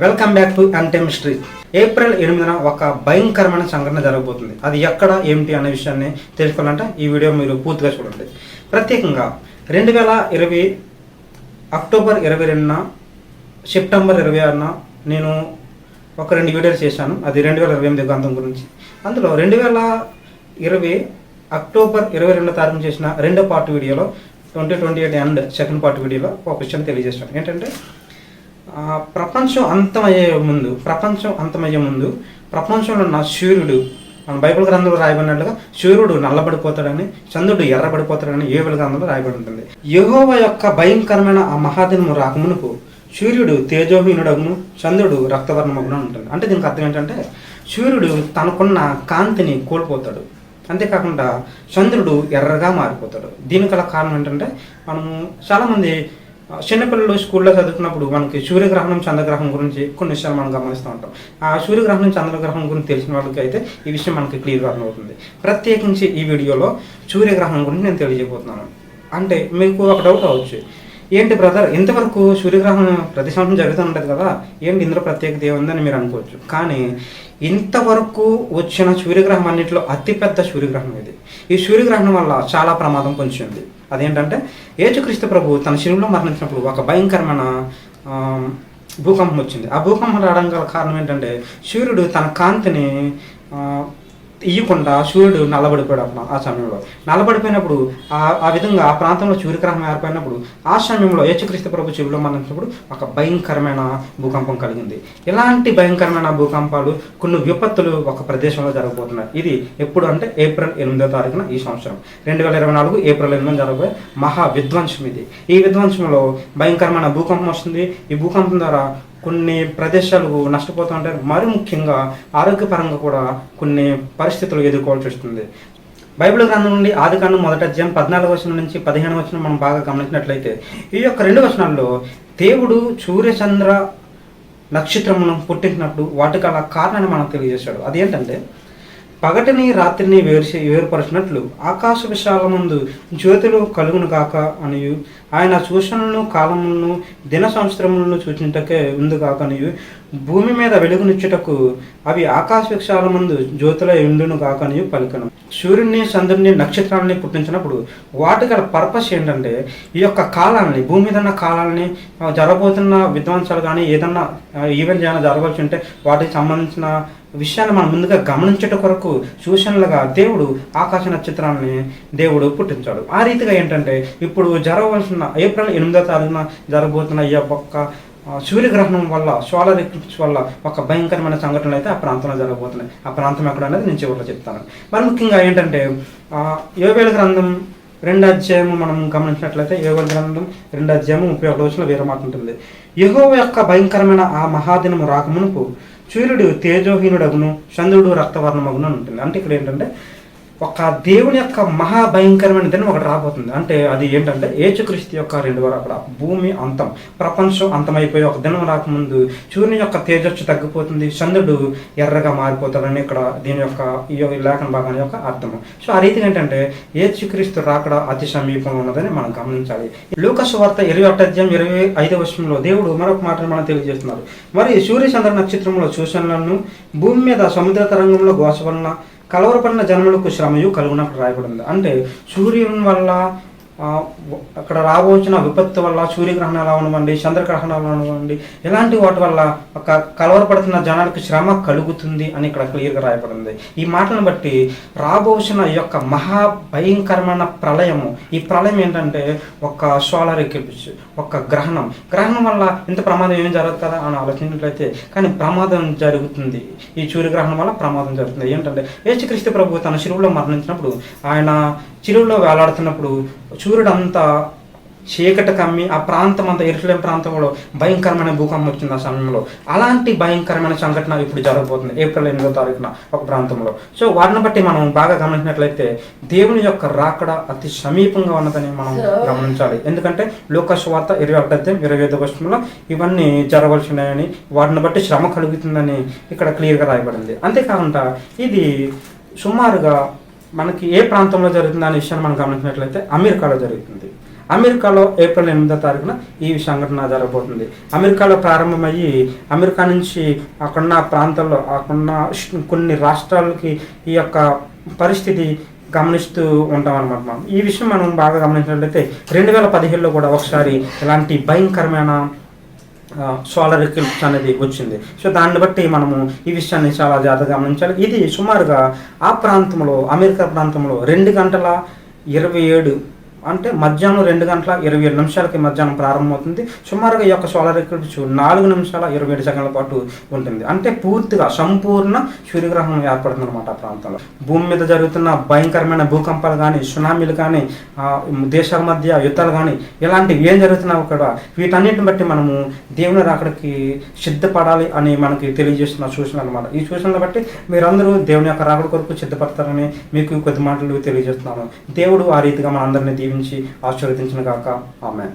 Welcome back to అంటె mystery. April 8న ఒక భయంకరమైన సంఘటన జరగబోతుంది. అది ఎక్కడ ఏమిటి అనే విషయాన్ని తెలుసుకోవాలంటే ఈ వీడియో మీరు పూర్తిగా చూడండి. ప్రత్యేకంగా 2020 అక్టోబర్ 22న సెప్టెంబర్ 26న నేను ఒక 2 వీడియోలు చేశాను. అది 2028 గ్రంథం గురించి. అందులో 2020 అక్టోబర్ 22వ తారీఖున చేసిన రెండో పార్ట్ వీడియోలో 2028 అండ్ సెకండ్ పార్ట్ వీడియోలో ఒక విషయం తెలియజేశాను. ఏంటంటే ప్రపంచం అంతమయ్యే ముందు ప్రపంచంలో ఉన్న సూర్యుడు, మన బైబిల్ గ్రంథంలో రాయబడినట్లుగా సూర్యుడు నల్లబడిపోతాడని, చంద్రుడు ఎర్రబడిపోతాడని ఏబిల్ గ్రంథంలో రాయబడి ఉంటుంది. యెహోవా యొక్క భయంకరమైన ఆ మహాదినము రాకమునుపు సూర్యుడు తేజోహీనుడగును, చంద్రుడు రక్తవర్ణమగును ఉంటుంది. అంటే దీనికి అర్థం ఏంటంటే సూర్యుడు తనకున్న కాంతిని కోల్పోతాడు, అంతేకాకుండా చంద్రుడు ఎర్రగా మారిపోతాడు. దీనికి గల కారణం ఏంటంటే మనము చాలామంది చిన్నపిల్లలు స్కూల్లో చదువుకున్నప్పుడు మనకి సూర్యగ్రహణం చంద్రగ్రహణం గురించి కొన్ని విషయాలు మనం గమనిస్తూ ఉంటాం. ఆ సూర్యగ్రహణం చంద్రగ్రహణం గురించి తెలిసిన వాళ్ళకి అయితే ఈ విషయం మనకి క్లియర్గా అర్థమవుతుంది. ప్రత్యేకించి ఈ వీడియోలో సూర్యగ్రహణం గురించి నేను తెలియజేయబోతున్నాను. అంటే మీకు ఒక డౌట్ అవ్వచ్చు, ఏంటి బ్రదర్ ఇంతవరకు సూర్యగ్రహణం ప్రతి సంవత్సరం జరుగుతూ ఉంటుంది కదా, ఏంటి ఇందులో ప్రత్యేకత ఏముందని మీరు అనుకోవచ్చు. కానీ ఇంతవరకు వచ్చిన సూర్యగ్రహణం అన్నింటిలో అతిపెద్ద సూర్యగ్రహణం ఇది. ఈ సూర్యగ్రహణం వల్ల చాలా ప్రమాదం పొంచి ఉంది. అదేంటంటే యేసుక్రీస్తు ప్రభు తన శిలువలో మరణించినప్పుడు ఒక భయంకరమైన భూకంపం వచ్చింది. ఆ భూకంపం రావడం గల కారణం ఏంటంటే సూర్యుడు తన కాంతిని ఇయ్యకుండా సూర్యుడు నల్లబడిపోయాడు. ఆ సమయంలో నల్లబడిపోయినప్పుడు ఆ విధంగా ఆ ప్రాంతంలో సూర్యగ్రహణం ఏర్పడినప్పుడు ఆ సమయంలో యేసుక్రీస్తు ప్రభు శిలువలో మరణించినప్పుడు ఒక భయంకరమైన భూకంపం కలిగింది. ఇలాంటి భయంకరమైన భూకంపాలు, కొన్ని విపత్తులు ఒక ప్రదేశంలో జరగబోతున్నాయి. ఇది ఎప్పుడు అంటే ఏప్రిల్ 8వ తారీఖున ఈ సంవత్సరం 2024 ఏప్రిల్ 8న జరగబోయే మహా విధ్వంసం ఇది. ఈ విధ్వంసంలో భయంకరమైన భూకంపం వస్తుంది. ఈ భూకంపం ద్వారా కొన్ని ప్రదేశాలు నష్టపోతూ ఉంటారు. మరి ముఖ్యంగా ఆరోగ్యపరంగా కూడా కొన్ని పరిస్థితులు ఎదుర్కోవాల్సి వస్తుంది. బైబిల్ గ్రంథం నుండి ఆదికాండం 1వ అధ్యాయం 14వ వచనం నుంచి 15వ వచనం మనం బాగా గమనించినట్లయితే ఈ యొక్క 2 వచనాల్లో దేవుడు సూర్యచంద్ర నక్షత్రమును పుట్టించినప్పుడు వాటికి అలా కారణాన్ని మనకు తెలియజేశాడు. అదేంటంటే పగటిని రాత్రిని వేరుపరిచినట్లు ఆకాశ విశాలమందు జ్యోతులు కలుగును కాక అనియు, ఆయన సూచనలను కాలములను దిన సంవత్సరములను సూచించటకే ఉంది కాక అనియు, భూమి మీద వెలుగునిచ్చుటకు అవి ఆకాశ విశాలమందు జ్యోతుల ఎండును కాక అనియు పలికను. సూర్యుడిని, చంద్రుడిని, నక్షత్రాలని పుట్టించినప్పుడు వాటి గల పర్పస్ ఏంటంటే ఈ యొక్క కాలాన్ని, భూమి మీద ఉన్న కాలాన్ని, జరగబోతున్న విధ్వంసాలు కానీ ఏదన్నా ఈవెంట్ ఏమైనా జరగవచ్చు అంటే వాటికి సంబంధించిన విషయాన్ని మనం ముందుగా గమనించటం కొరకు సూచనలుగా దేవుడు ఆకాశ నక్షత్రాన్ని దేవుడు పుట్టించాడు. ఆ రీతిగా ఏంటంటే ఇప్పుడు జరగవలసిన ఏప్రిల్ 8వ తారీఖున జరగబోతున్న ఈ యొక్క సూర్యగ్రహణం వల్ల, సోలార్ ఎక్లిప్స్ వల్ల ఒక భయంకరమైన సంఘటనలు అయితే ఆ ప్రాంతంలో జరగబోతున్నాయి. ఆ ప్రాంతం ఎక్కడ అనేది నేను చివరిలో చెప్తాను. మరి ముఖ్యంగా ఏంటంటే యోవేలు గ్రంథం 2వ అధ్యాయము మనం గమనించినట్లయితే యోవేలు గ్రంథం 2వ అధ్యాయము 31వ వచనంలో వేరే మాట ఉంటుంది. యెహోవా యొక్క భయంకరమైన ఆ మహాదినము రాకమునుపు సూర్యుడు తేజోహీనుడగును, చంద్రుడు రక్తవర్ణమగును అని ఉంటుంది. అంటే ఇక్కడ ఏంటంటే ఒక దేవుని యొక్క మహాభయంకరమైన దినం ఒకటి రాబోతుంది. అంటే అది ఏంటంటే యేసుక్రీస్తు యొక్క 2వ రాకడ, భూమి అంతం, ప్రపంచం అంతమైపోయి ఒక దినం రాకముందు సూర్యుని యొక్క తేజస్సు తగ్గిపోతుంది, చంద్రుడు ఎర్రగా మారిపోతాడని ఇక్కడ దీని యొక్క ఈ లేఖన భాగాన్ని యొక్క అర్థము. సో ఆ రీతిగా ఏంటంటే యేసుక్రీస్తు రాకడ అతి సమీపంలో ఉన్నదని మనం గమనించాలి. లూకా సువార్త 21వ అధ్యాయం 25వ వచనంలో దేవుడు మరొక మాటను మనం తెలియజేస్తున్నారు. మరి సూర్య చంద్ర నక్షత్రంలో సూచనలను, భూమి మీద సముద్ర తరంగంలో ఘోష వలన కలవరపడిన జన్మలకు శ్రమయు కలుగునట్లు రాయబడింది. అంటే సూర్యుని వల్ల అక్కడ రాబోచిన విపత్తు వల్ల, సూర్యగ్రహణాలు అవనివ్వండి, చంద్రగ్రహణాలు అవనివ్వండి, ఇలాంటి వాటి వల్ల ఒక కలవరపడుతున్న జనానికి శ్రమ కలుగుతుంది అని ఇక్కడ క్లియర్గా రాయబడింది. ఈ మాటలను బట్టి రాబోచిన ఈ యొక్క మహాభయంకరమైన ప్రళయము, ఈ ప్రళయం ఏంటంటే ఒక సోలార్ ఎక్లిప్స్, ఒక గ్రహణం వల్ల ఇంత ప్రమాదం ఏం జరగదు కదా అని ఆలోచించినట్లయితే కానీ ప్రమాదం జరుగుతుంది. ఈ సూర్యగ్రహణం వల్ల ప్రమాదం జరుగుతుంది. ఏంటంటే యేసుక్రీస్తు ప్రభు తన శిలువలో మరణించినప్పుడు, ఆయన శిలువలో వేలాడుతున్నప్పుడు సూర్యుడు అంతా చీకటి కమ్మి ఆ ప్రాంతం అంతా, యెరూషలేము ప్రాంతంలో భయంకరమైన భూకంపం వచ్చింది ఆ సమయంలో. అలాంటి భయంకరమైన సంఘటన ఇప్పుడు జరగబోతుంది ఏప్రిల్ 8వ తారీఖున ఒక ప్రాంతంలో. సో వాటిని బట్టి మనం బాగా గమనించినట్లయితే దేవుని యొక్క రాకడ అతి సమీపంగా ఉన్నదని మనం గమనించాలి. ఎందుకంటే లూకా సువార్త 21వ అధ్యాయం 25వ వచనంలో ఇవన్నీ జరగవలసినాయని, వాటిని బట్టి శ్రమ కలుగుతుందని ఇక్కడ క్లియర్గా రాయబడింది. అంతేకాకుండా ఇది సుమారుగా మనకి ఏ ప్రాంతంలో జరుగుతుంది అనే విషయాన్ని మనం గమనించినట్లయితే అమెరికాలో జరుగుతుంది. అమెరికాలో ఏప్రిల్ 8వ తారీఖున ఈ సంఘటన జరగబోతుంది. అమెరికాలో ప్రారంభమయ్యి అమెరికా నుంచి అక్కడున్న ప్రాంతాల్లో అక్కడున్న కొన్ని రాష్ట్రాలకి ఈ యొక్క పరిస్థితి గమనిస్తూ ఉంటాం అనమాట. మనం ఈ విషయం మనం బాగా గమనించినట్లయితే 2017లో కూడా ఒకసారి ఇలాంటి భయంకరమైన సోలార్ ఎక్లిప్స్ అనేది వచ్చింది. సో దాన్ని బట్టి మనము ఈ విషయాన్ని చాలా జాగ్రత్తగా గమనించాలి. ఇది సుమారుగా ఆ ప్రాంతంలో, అమెరికా ప్రాంతంలో 2:27 అంటే మధ్యాహ్నం 2:27 మధ్యాహ్నం ప్రారంభమవుతుంది. సుమారుగా ఈ యొక్క సోలార్ ఎక్లిప్స్ 4:27 పాటు ఉంటుంది. అంటే పూర్తిగా సంపూర్ణ సూర్యగ్రహణం ఏర్పడుతుంది అనమాట ఆ ప్రాంతంలో. భూమి మీద జరుగుతున్న భయంకరమైన భూకంపాలు కానీ, సునామీలు కానీ, దేశాల మధ్య యుద్ధాలు కానీ, ఇలాంటివి ఏం జరుగుతున్నావు కూడా వీటన్నిటిని బట్టి మనము దేవుని రాకడికి సిద్ధపడాలి అని మనకి తెలియజేస్తున్న సూచన అనమాట. ఈ సూచనలు బట్టి మీరందరూ దేవుని యొక్క రాకడి కొరకు సిద్ధపడతారని మీకు కొద్ది మాటలు తెలియజేస్తున్నాను. దేవుడు ఆ రీతిగా మనందరినీ దీవించి ఆశీర్వదించిన గాక. ఆమేన్.